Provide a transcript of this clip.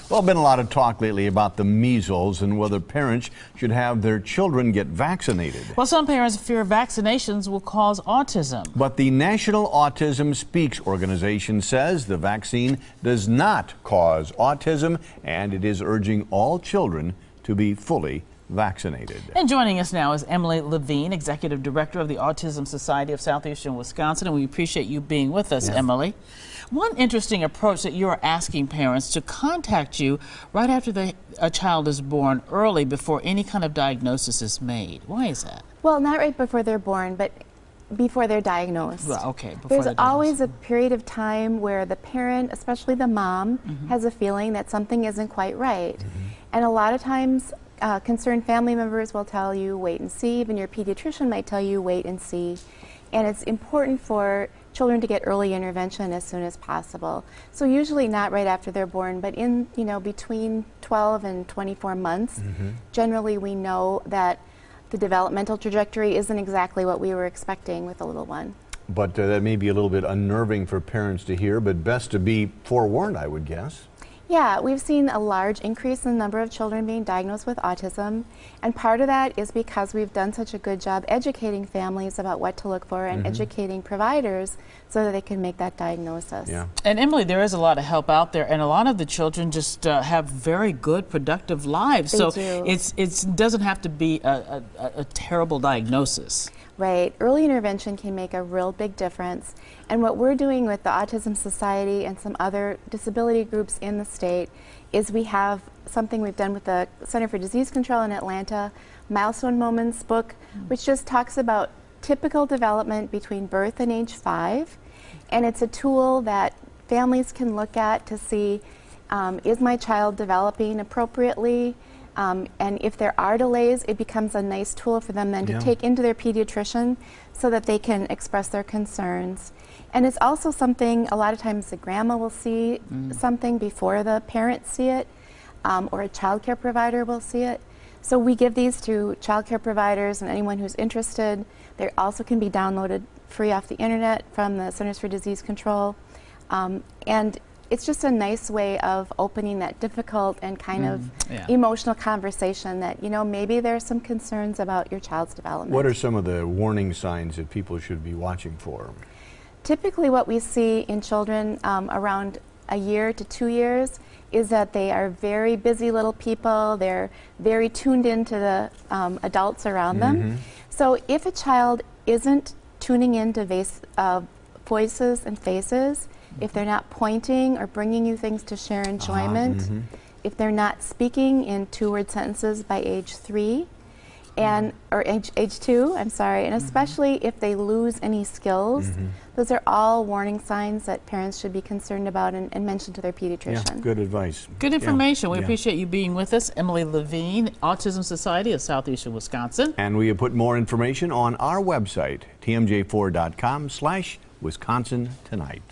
Well, been a lot of talk lately about the measles and whether parents should have their children get vaccinated. Well, some parents fear vaccinations will cause autism. But the National Autism Speaks organization says the vaccine does not cause autism, and it is urging all children to be fully vaccinated. And joining us now is Emily Levine, Executive Director of the Autism Society of Southeastern Wisconsin, and we appreciate you being with us, Emily. One interesting approach that you're asking parents to contact you right after a child is born, early, before any kind of diagnosis is made. Why is that? Well, not right before they're born, but before they're diagnosed. Well, okay. There's always a period of time where the parent, especially the mom, has a feeling that something isn't quite right. And a lot of times, concerned family members will tell you, wait and see. Even your pediatrician might tell you, wait and see. And it's important for children to get early intervention as soon as possible. So usually not right after they're born, but in, between 12 and 24 months, generally we know that the developmental trajectory isn't exactly what we were expecting with a little one. But that may be a little bit unnerving for parents to hear, but best to be forewarned, I would guess. Yeah, we've seen a large increase in the number of children being diagnosed with autism, and part of that is because we've done such a good job educating families about what to look for and educating providers so that they can make that diagnosis. Yeah. And Emily, there is a lot of help out there, and a lot of the children just have very good, productive lives. They so do. It doesn't have to be a terrible diagnosis. Right. Early intervention can make a real big difference. And what we're doing with the Autism Society and some other disability groups in the state is we have something we've done with the Center for Disease Control in Atlanta, Milestone Moments book, which just talks about typical development between birth and age 5. And it's a tool that families can look at to see, is my child developing appropriately? And if there are delays, it becomes a nice tool for them then to take into their pediatrician so that they can express their concerns. And it's also something, a lot of times the grandma will see something before the parents see it, or a child care provider will see it. So we give these to child care providers and anyone who's interested. They also can be downloaded free off the internet from the Centers for Disease Control. And it's just a nice way of opening that difficult and kind of emotional conversation that, maybe there are some concerns about your child's development. What are some of the warning signs that people should be watching for? Typically what we see in children around a year to 2 years is that they are very busy little people. They're very tuned into the adults around them. So if a child isn't tuning into voices and faces, if they're not pointing or bringing you things to share enjoyment, if they're not speaking in 2-word sentences by age 3, or age 2, I'm sorry, and especially if they lose any skills, those are all warning signs that parents should be concerned about and mention to their pediatrician. Yeah, good advice. Good information. We appreciate you being with us. Emily Levine, Autism Society of Southeastern Wisconsin. And we have put more information on our website, tmj4.com/Wisconsin Tonight.